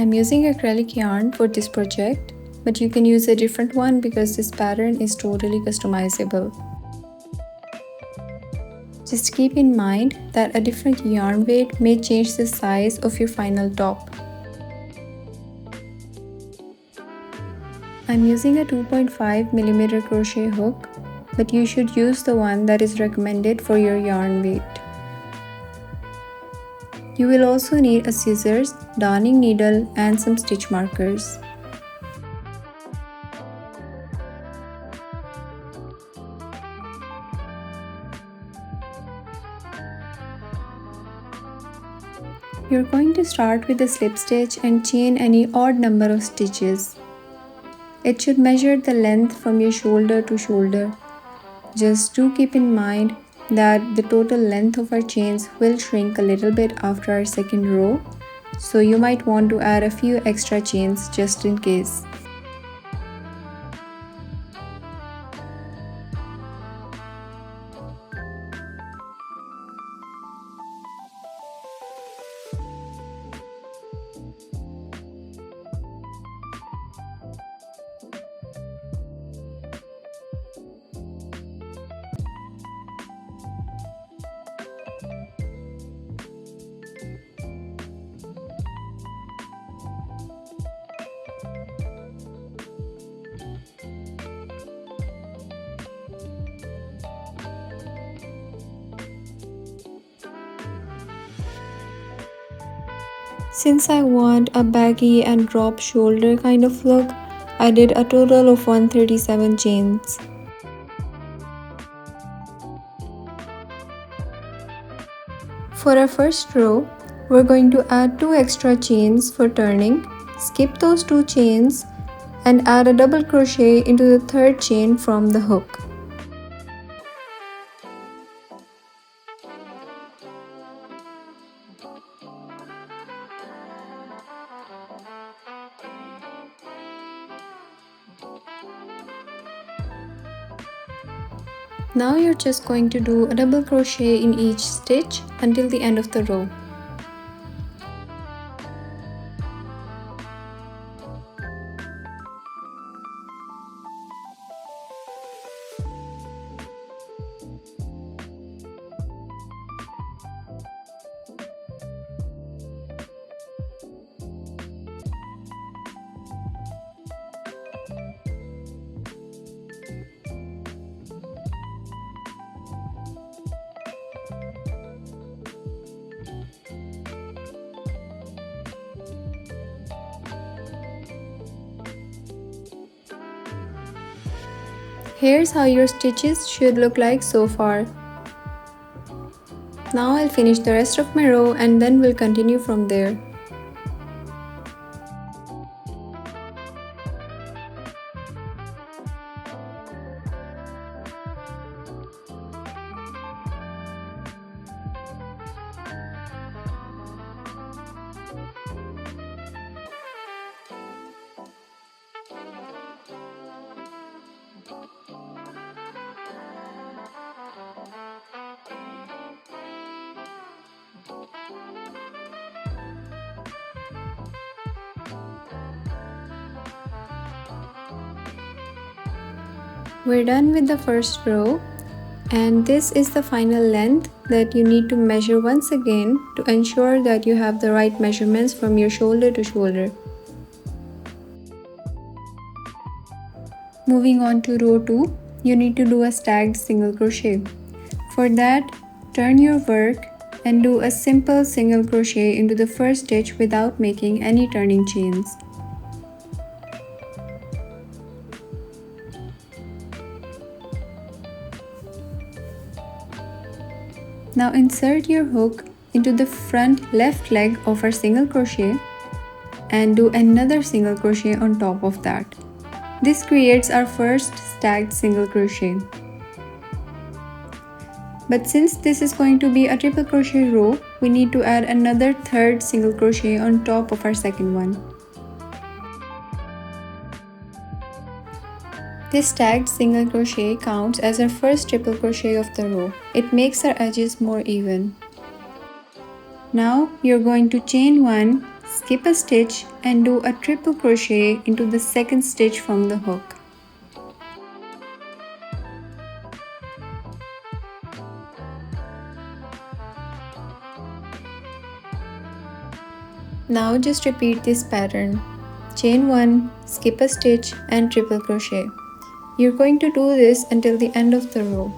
I'm using acrylic yarn for this project, but you can use a different one because this pattern is totally customizable. Just keep in mind that a different yarn weight may change the size of your final top. I'm using a 2.5mm crochet hook, but you should use the one that is recommended for your yarn weight. You will also need a scissors, darning needle, and some stitch markers. You're going to start with a slip stitch and chain any odd number of stitches. It should measure the length from your shoulder to shoulder. Just do keep in mind that the total length of our chains will shrink a little bit after our second row, so you might want to add a few extra chains just in case. Since I want a baggy and drop shoulder kind of look, I did a total of 137 chains. For our first row, we're going to add 2 extra chains for turning, skip those 2 chains, and add a double crochet into the third chain from the hook. Now you're just going to do a double crochet in each stitch until the end of the row. Here's how your stitches should look like so far. Now I'll finish the rest of my row and then we'll continue from there. We're done with the first row, and this is the final length that you need to measure once again to ensure that you have the right measurements from your shoulder to shoulder. Moving on to row 2, you need to do a stacked single crochet. For that, turn your work and do a simple single crochet into the first stitch without making any turning chains. Now insert your hook into the front left leg of our single crochet and do another single crochet on top of that. This creates our first stacked single crochet. But since this is going to be a triple crochet row, we need to add another third single crochet on top of our second one. This stacked single crochet counts as our first triple crochet of the row. It makes our edges more even. Now you're going to chain 1 skip a stitch and do a triple crochet into the second stitch from the hook. Now just repeat this pattern. Chain 1, skip a stitch and triple crochet. You're going to do this until the end of the row.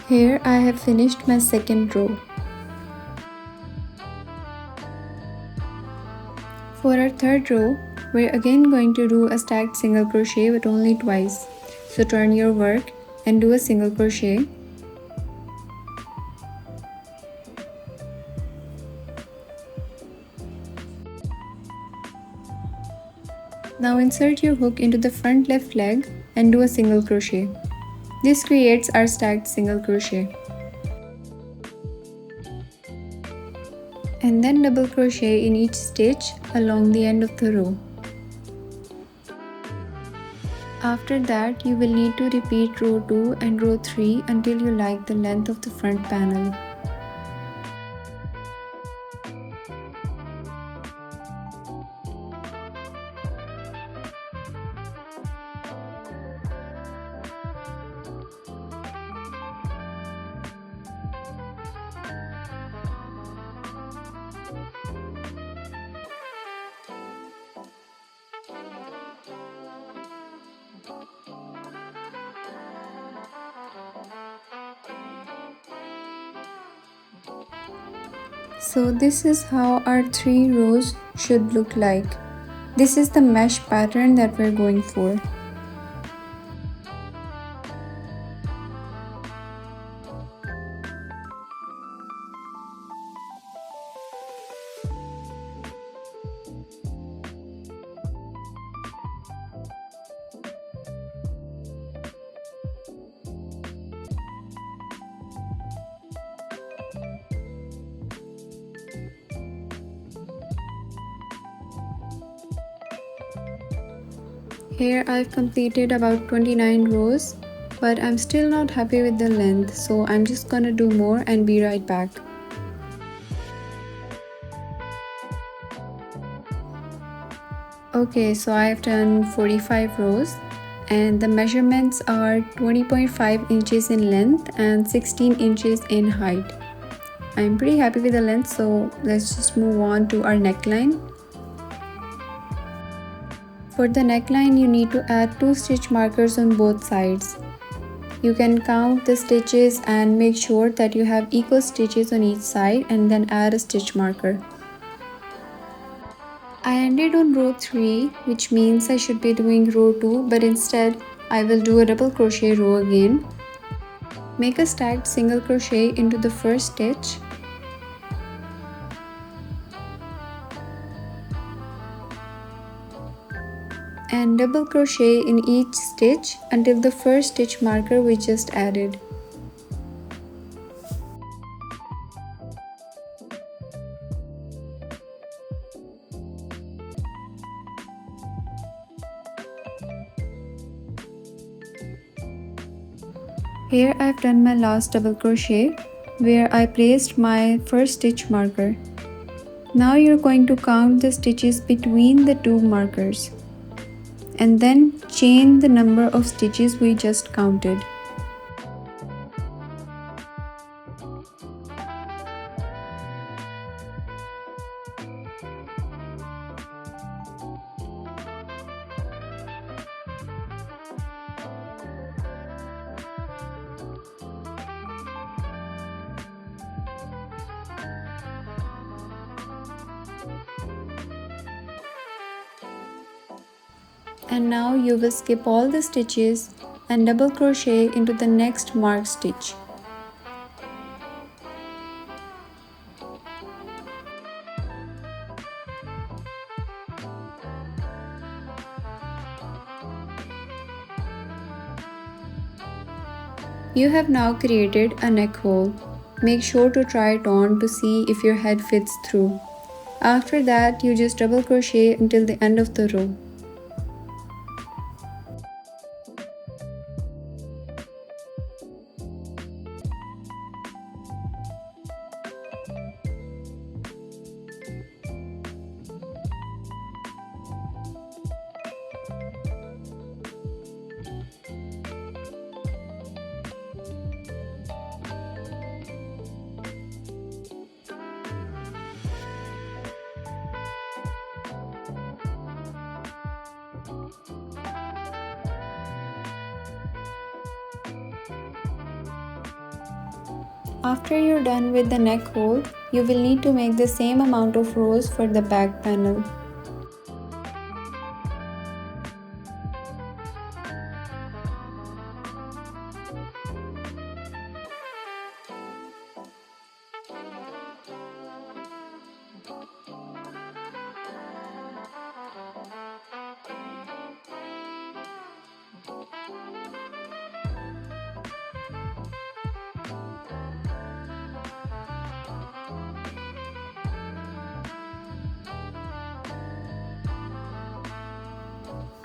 Here I have finished my second row. For our third row, we're again going to do a stacked single crochet but only twice. So turn your work and do a single crochet. Now insert your hook into the front left leg and do a single crochet. This creates our stacked single crochet. And then double crochet in each stitch along the end of the row. After that, you will need to repeat row 2 and row 3 until you like the length of the front panel. So this is how our 3 rows should look like. This is the mesh pattern that we're going for. Here I've completed about 29 rows, but I'm still not happy with the length, so I'm just gonna do more and be right back. Okay, so I've done 45 rows and the measurements are 20.5 inches in length and 16 inches in height. I'm pretty happy with the length, so let's just move on to our neckline. For the neckline, you need to add 2 stitch markers on both sides. You can count the stitches and make sure that you have equal stitches on each side and then add a stitch marker. I ended on row 3, which means I should be doing row 2, but instead I will do a double crochet row again. Make a stacked single crochet into the first stitch. And double crochet in each stitch until the first stitch marker we just added. Here I've done my last double crochet where I placed my first stitch marker. Now you're going to count the stitches between the 2 markers. and then chain the number of stitches we just counted. And now you will skip all the stitches and double crochet into the next marked stitch. You have now created a neck hole. Make sure to try it on to see if your head fits through. After that, you just double crochet until the end of the row. After you're done with the neck hole, you will need to make the same amount of rows for the back panel.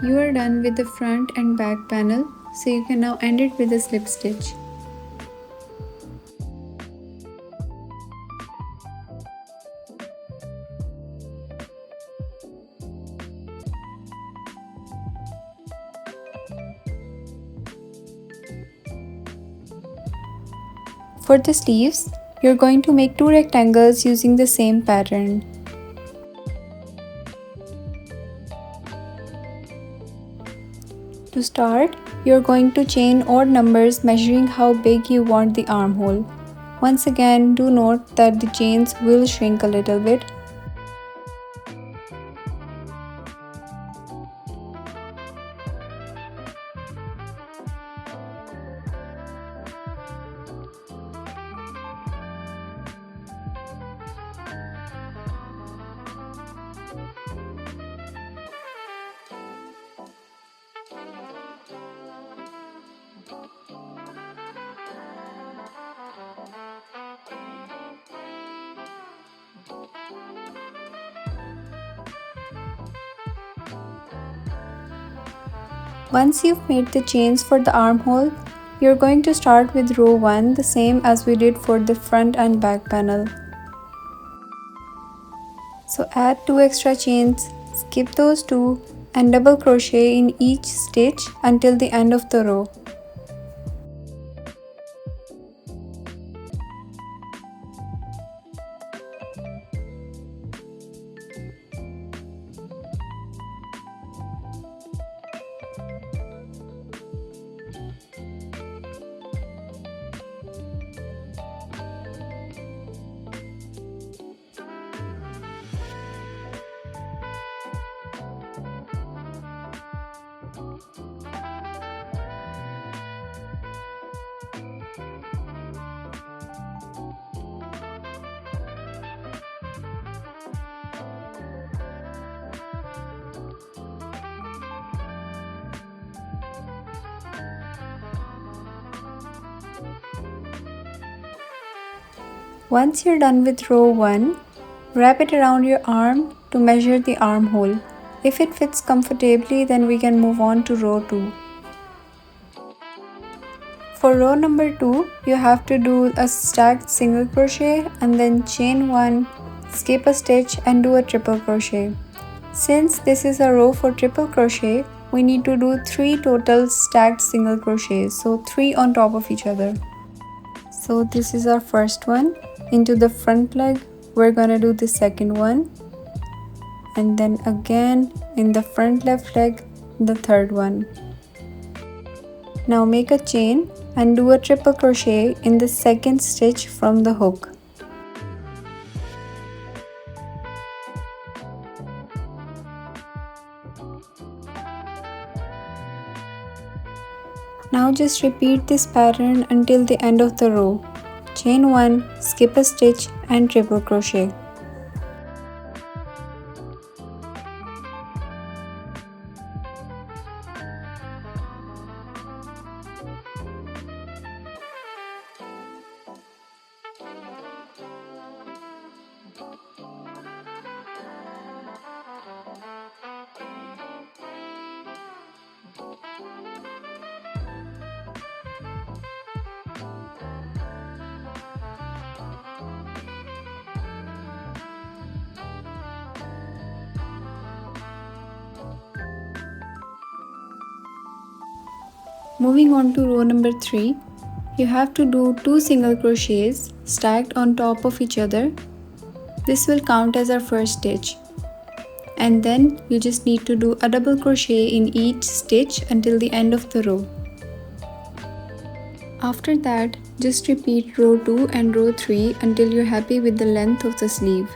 You are done with the front and back panel, so you can now end it with a slip stitch. For the sleeves, you're going to make 2 rectangles using the same pattern. To start, you're going to chain odd numbers measuring how big you want the armhole. Once again, do note that the chains will shrink a little bit. Once you've made the chains for the armhole, you're going to start with row 1 the same as we did for the front and back panel. So add 2 extra chains, skip those 2 and double crochet in each stitch until the end of the row. Once you're done with row 1, wrap it around your arm to measure the armhole. If it fits comfortably, then we can move on to row 2. For row number 2, you have to do a stacked single crochet and then chain 1, skip a stitch and do a triple crochet. Since this is a row for triple crochet, we need to do 3 total stacked single crochets, so 3 on top of each other. So this is our first one. Into the front leg we're gonna do the second one, and then again in the front left leg the third one. Now make a chain and do a triple crochet in the second stitch from the hook. Now just repeat this pattern until the end of the row. Chain 1, skip a stitch and triple crochet. Moving on to row number 3, you have to do 2 single crochets stacked on top of each other. This will count as our first stitch. And then you just need to do a double crochet in each stitch until the end of the row. After that, just repeat row 2 and row 3 until you're happy with the length of the sleeve.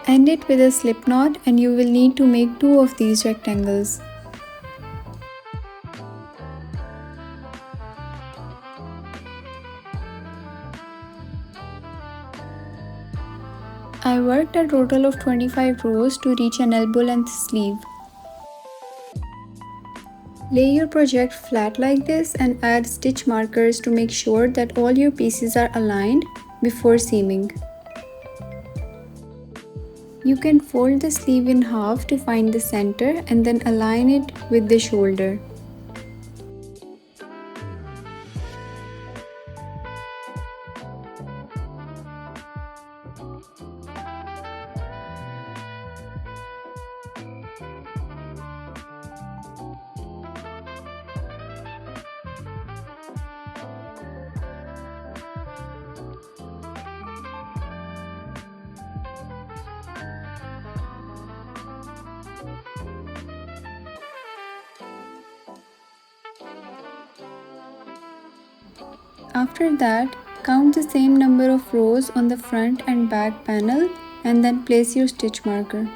End it with a slip knot and you will need to make 2 of these rectangles. I worked a total of 25 rows to reach an elbow length sleeve. Lay your project flat like this and add stitch markers to make sure that all your pieces are aligned before seaming. You can fold the sleeve in half to find the center and then align it with the shoulder. After that, count the same number of rows on the front and back panel and then place your stitch marker.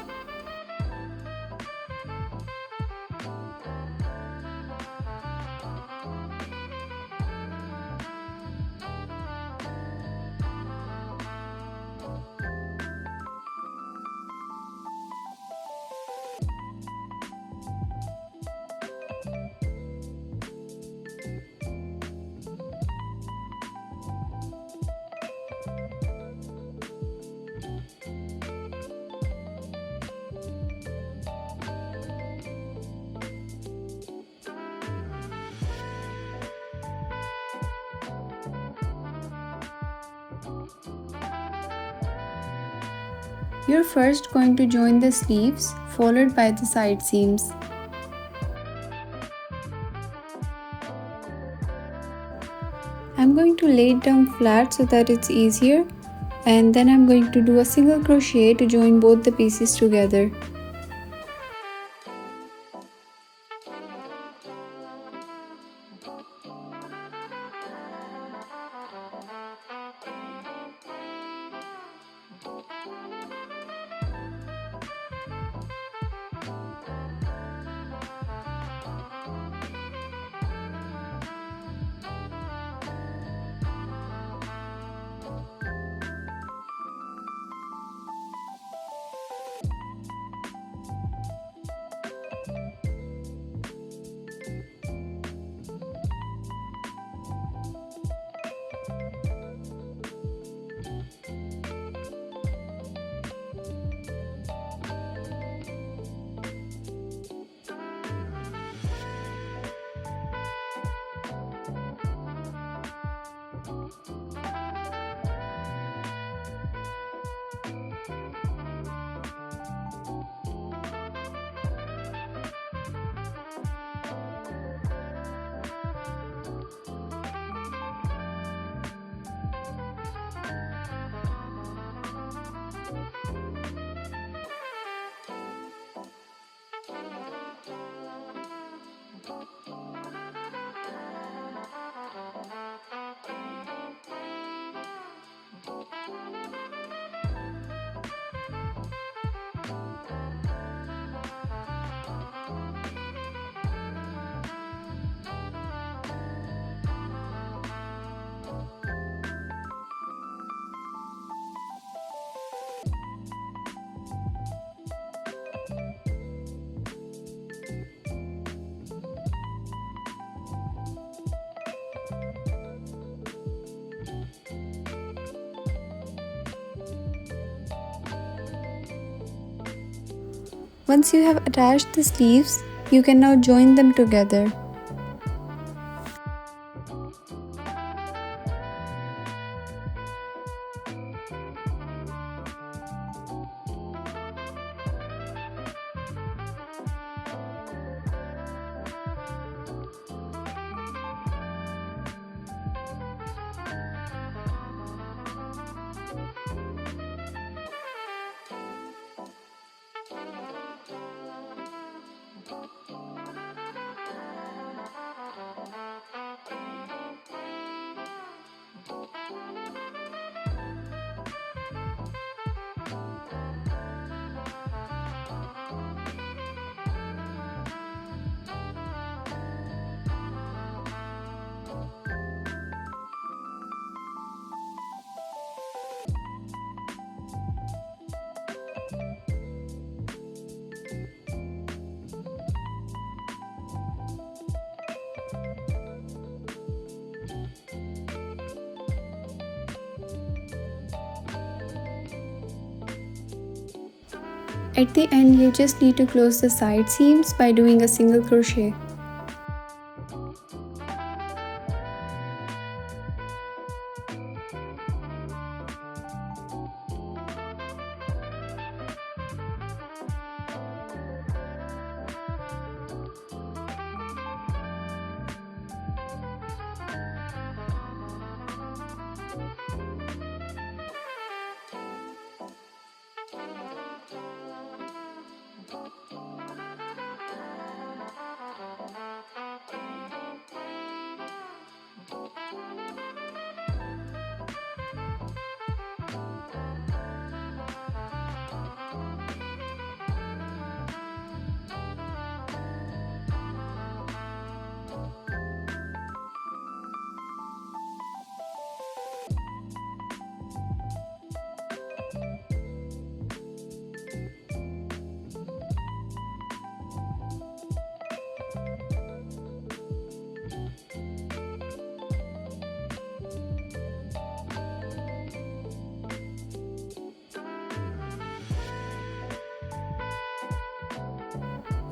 You're first going to join the sleeves, followed by the side seams. I'm going to lay it down flat so that it's easier, and then I'm going to do a single crochet to join both the pieces together. Once you have attached the sleeves, you can now join them together. At the end, you just need to close the side seams by doing a single crochet.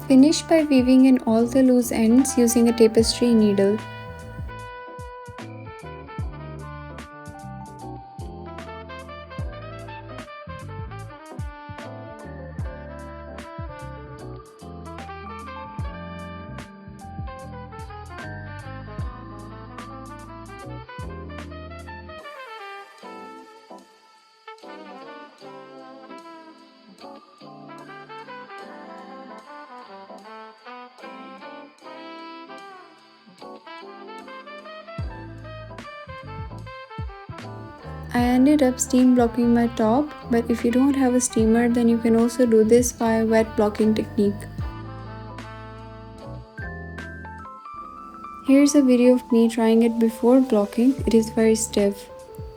Finish by weaving in all the loose ends using a tapestry needle. I ended up steam blocking my top, but if you don't have a steamer, then you can also do this via wet blocking technique. Here's a video of me trying it before blocking. It is very stiff.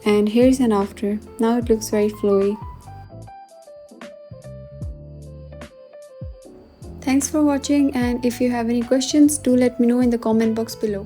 And here's an after. Now it looks very flowy. Thanks for watching, and if you have any questions, do let me know in the comment box below.